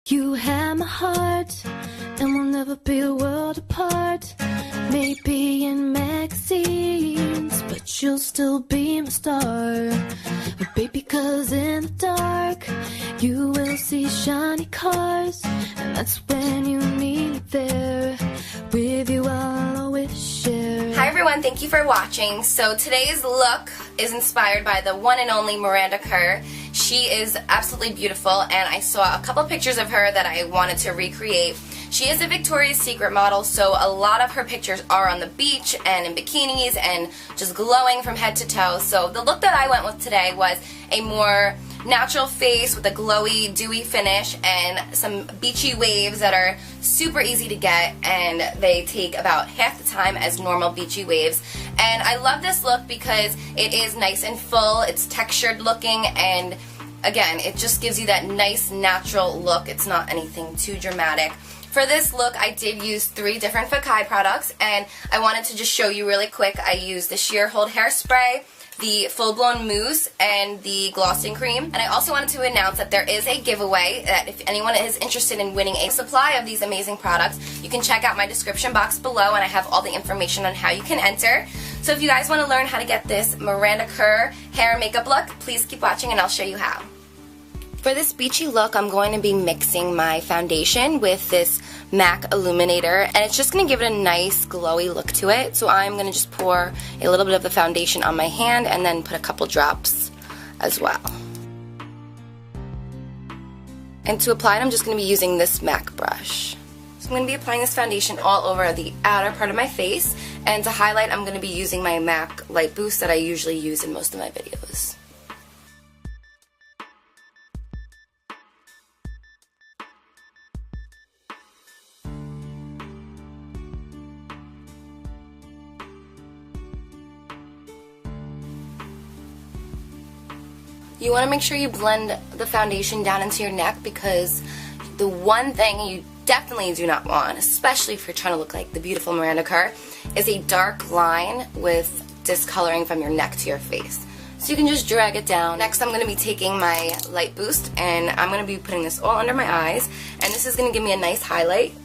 You have my heart, and we'll never be a world apart. Maybe in magazines, but you'll still be my star. But baby, 'cause in the dark, you will see shiny cars, and that's when you need me there. With you I'll always share. Hi everyone, thank you for watching. So today's look is inspired by the one and only Miranda Kerr. She is absolutely beautiful, and I saw a couple pictures of her that I wanted to recreate. She is a Victoria's Secret model, so a lot of her pictures are on the beach and in bikinis and just glowing from head to toe. So the look that I went with today was a more natural face with a glowy, dewy finish and some beachy waves that are super easy to get, and they take about half the time as normal beachy waves. And I love this look because it is nice and full, it's textured looking, and again, it just gives you that nice natural look. It's not anything too dramatic. For this look, I did use 3 different Beachy products, and I wanted to just show you really quick. I used the Sheer Hold Hairspray, the Full Blown Mousse, and the Glossing Cream. And I also wanted to announce that there is a giveaway, that if anyone is interested in winning a supply of these amazing products, you can check out my description box below, and I have all the information on how you can enter. So if you guys want to learn how to get this Miranda Kerr hair and makeup look, please keep watching and I'll show you how. For this beachy look, I'm going to be mixing my foundation with this MAC Illuminator, and it's just going to give it a nice glowy look to it. So I'm going to just pour a little bit of the foundation on my hand and then put a couple drops as well. And to apply it, I'm just going to be using this MAC brush. So I'm going to be applying this foundation all over the outer part of my face, and to highlight, I'm going to be using my MAC Light Boost that I usually use in most of my videos. You want to make sure you blend the foundation down into your neck, because the one thing you definitely do not want, especially if you're trying to look like the beautiful Miranda Kerr, is a dark line with discoloring from your neck to your face. So you can just drag it down. Next, I'm going to be taking my Light Boost, and I'm going to be putting this all under my eyes, and this is going to give me a nice highlight.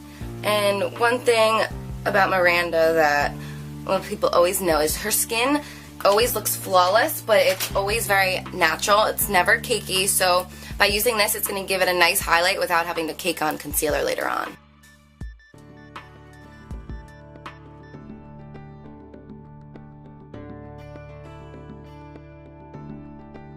And one thing about Miranda that people always know is her skin always looks flawless, but it's always very natural. It's never cakey, so by using this, it's going to give it a nice highlight without having to cake on concealer later on.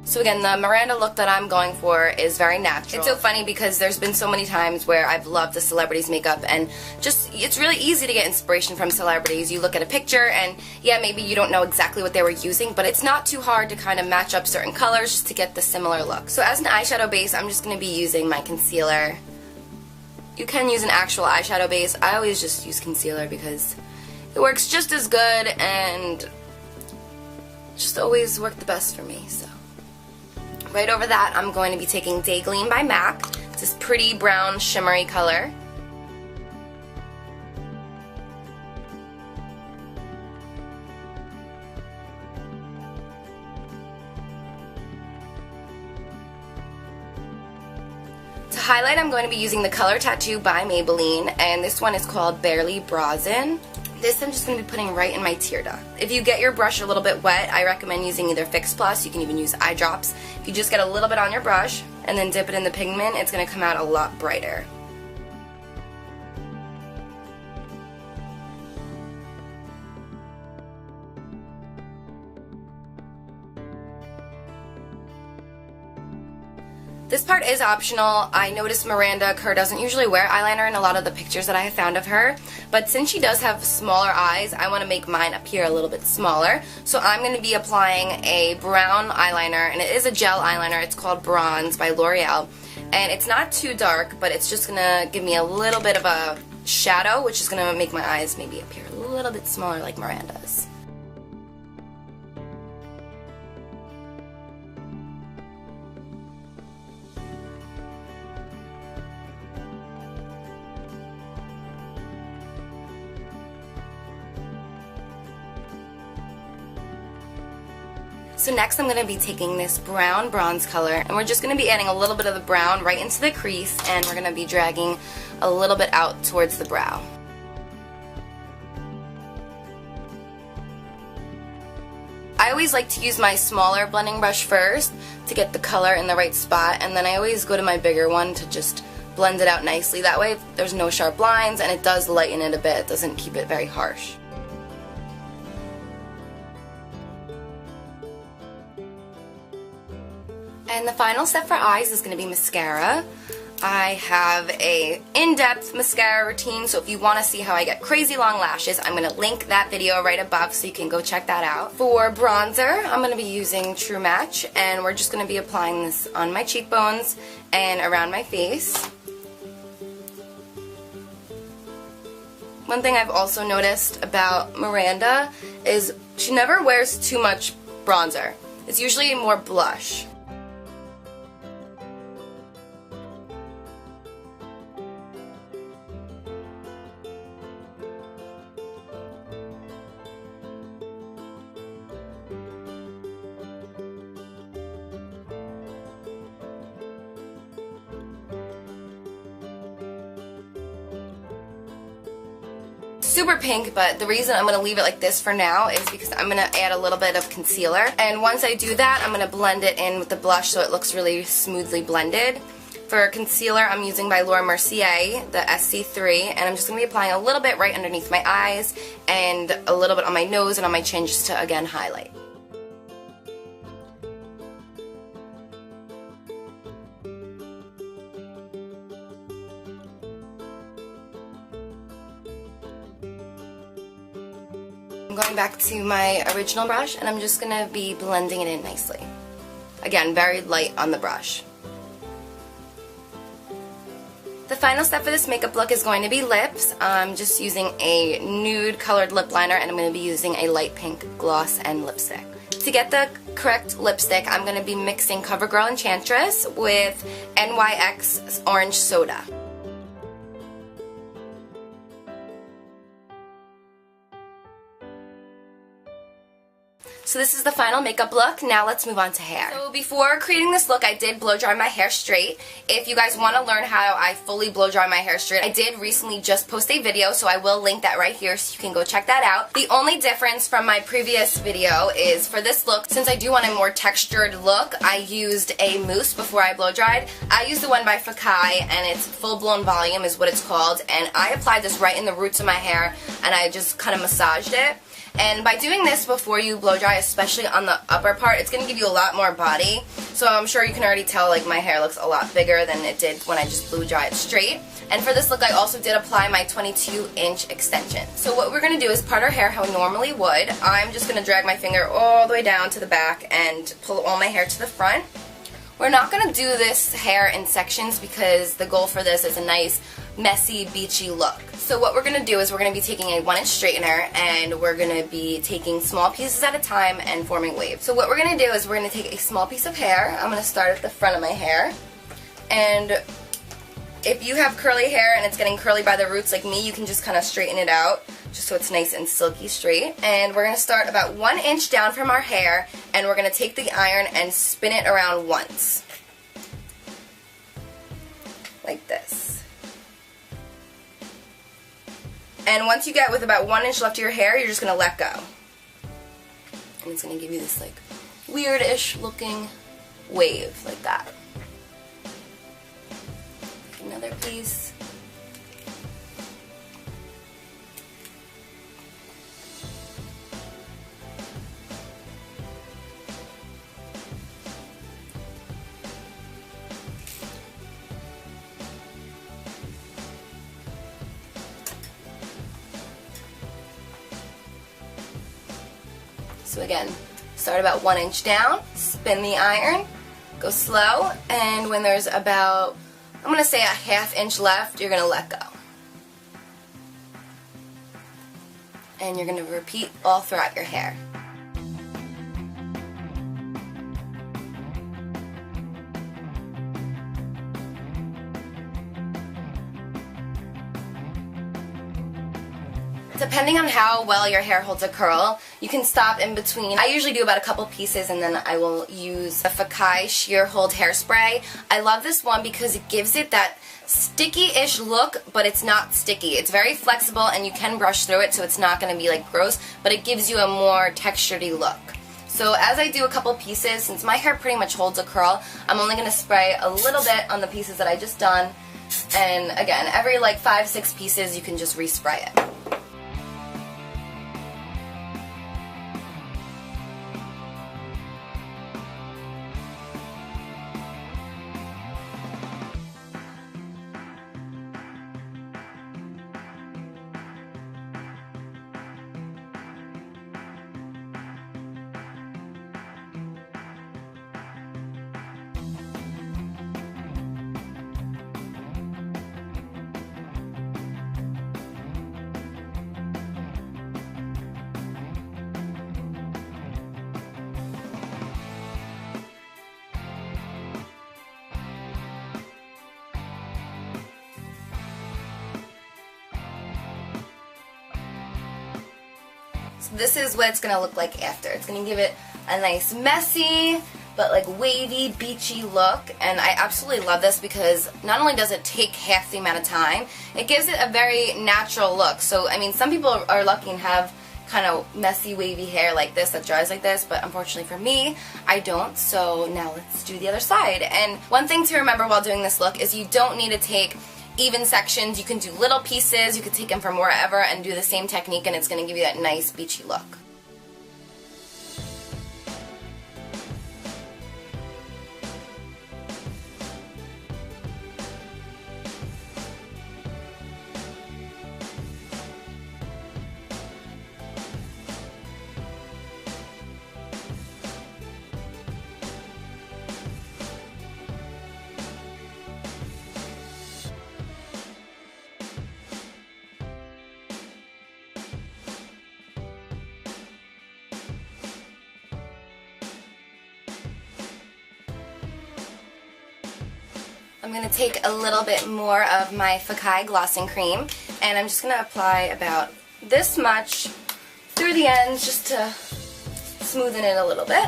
So again, the Miranda look that I'm going for is very natural. It's so funny because there's been so many times where I've loved the celebrities' makeup, and just, it's really easy to get inspiration from celebrities. You look at a picture and yeah, maybe you don't know exactly what they were using, but it's not too hard to kind of match up certain colors just to get the similar look. So as an eyeshadow base, I'm just going to be using my concealer. You can use an actual eyeshadow base. I always just use concealer because it works just as good and just always worked the best for me. So right over that, I'm going to be taking Day Gleam by MAC. It's this pretty brown shimmery color. To highlight, I'm going to be using the Color Tattoo by Maybelline, and this one is called Barely Bronzin'. This I'm just going to be putting right in my tear duct. If you get your brush a little bit wet, I recommend using either Fix Plus. You can even use eye drops. If you just get a little bit on your brush and then dip it in the pigment, it's going to come out a lot brighter. This part is optional. I noticed Miranda Kerr doesn't usually wear eyeliner in a lot of the pictures that I have found of her, but since she does have smaller eyes, I want to make mine appear a little bit smaller. So I'm going to be applying a brown eyeliner, and it is a gel eyeliner. It's called Bronze by L'Oreal, and it's not too dark, but it's just going to give me a little bit of a shadow, which is going to make my eyes maybe appear a little bit smaller like Miranda's. So next I'm going to be taking this brown bronze color, and we're just going to be adding a little bit of the brown right into the crease, and we're going to be dragging a little bit out towards the brow. I always like to use my smaller blending brush first to get the color in the right spot, and then I always go to my bigger one to just blend it out nicely. That way there's no sharp lines, and it does lighten it a bit. It doesn't keep it very harsh. And the final step for eyes is going to be mascara. I have a in-depth mascara routine, so if you want to see how I get crazy long lashes, I'm going to link that video right above so you can go check that out. For bronzer, I'm going to be using True Match, and we're just going to be applying this on my cheekbones and around my face. One thing I've also noticed about Miranda is she never wears too much bronzer. It's usually more blush. Super pink, but the reason I'm going to leave it like this for now is because I'm going to add a little bit of concealer, and once I do that I'm going to blend it in with the blush so it looks really smoothly blended. For concealer, I'm using by Laura Mercier, the SC3, and I'm just going to be applying a little bit right underneath my eyes and a little bit on my nose and on my chin just to again highlight. I'm going back to my original brush, and I'm just going to be blending it in nicely. Again, very light on the brush. The final step for this makeup look is going to be lips. I'm just using a nude colored lip liner, and I'm going to be using a light pink gloss and lipstick. To get the correct lipstick, I'm going to be mixing CoverGirl Enchantress with NYX Orange Soda. So this is the final makeup look. Now let's move on to hair. So before creating this look, I did blow dry my hair straight. If you guys want to learn how I fully blow dry my hair straight, I did recently just post a video, so I will link that right here so you can go check that out. The only difference from my previous video is for this look, since I do want a more textured look, I used a mousse before I blow dried. I used the one by Fakai, and it's Full Blown Volume is what it's called, and I applied this right in the roots of my hair, and I just kind of massaged it. And by doing this before you blow dry, especially on the upper part, it's going to give you a lot more body. So I'm sure you can already tell like my hair looks a lot bigger than it did when I just blew dry it straight. And for this look, I also did apply my 22-inch extension. So what we're going to do is part our hair how we normally would. I'm just going to drag my finger all the way down to the back and pull all my hair to the front. We're not going to do this hair in sections because the goal for this is a nice, messy, beachy look. So what we're going to do is we're going to be taking a 1-inch straightener, and we're going to be taking small pieces at a time and forming waves. So what we're going to do is we're going to take a small piece of hair. I'm going to start at the front of my hair, and if you have curly hair and it's getting curly by the roots like me, you can just kind of straighten it out just so it's nice and silky straight. And we're going to start about 1 inch down from our hair, and we're going to take the iron and spin it around once. Like this. And once you get with about 1 inch left of your hair, you're just going to let go. And it's going to give you this like weird-ish looking wave like that. Another piece. So again, start about 1 inch down, spin the iron, go slow, and when there's about, I'm going to say a ½ inch left, you're going to let go. And you're going to repeat all throughout your hair. Depending on how well your hair holds a curl, you can stop in between. I usually do about a couple pieces and then I will use the Beachy Sheer Hold Hairspray. I love this one because it gives it that sticky-ish look, but it's not sticky. It's very flexible and you can brush through it so it's not going to be like gross, but it gives you a more textured-y look. So as I do a couple pieces, since my hair pretty much holds a curl, I'm only going to spray a little bit on the pieces that I just done. And again, every like 5-6 pieces you can just respray it. So this is what it's going to look like after. It's going to give it a nice messy but like wavy, beachy look, and I absolutely love this because not only does it take half the amount of time, it gives it a very natural look. So I mean, some people are lucky and have kind of messy wavy hair like this that dries like this, but unfortunately for me, I don't. So now let's do the other side. And one thing to remember while doing this look is you don't need to take even sections. You can do little pieces, you can take them from wherever and do the same technique, and it's going to give you that nice beachy look. I'm going to take a little bit more of my Beachy glossing cream, and I'm just going to apply about this much through the ends just to smoothen it a little bit.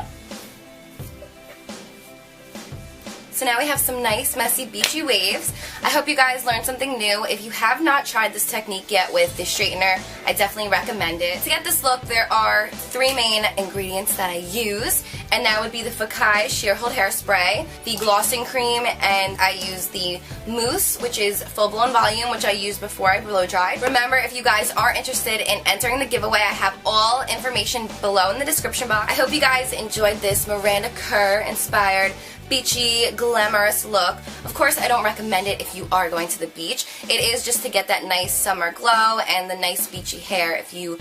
So now we have some nice messy beachy waves. I hope you guys learned something new. If you have not tried this technique yet with the straightener, I definitely recommend it. To get this look, there are 3 main ingredients that I use, and that would be the Beachy Sheer Hold Hairspray, the glossing cream, and I use the mousse, which is full blown volume, which I used before I blow dried. Remember, if you guys are interested in entering the giveaway, I have all information below in the description box. I hope you guys enjoyed this Miranda Kerr inspired beachy, glamorous look. Of course, I don't recommend it if you are going to the beach. It is just to get that nice summer glow and the nice beachy hair if you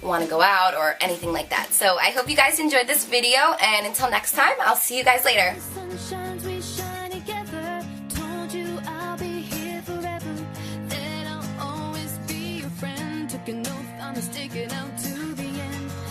want to go out or anything like that. So I hope you guys enjoyed this video, and until next time, I'll see you guys later.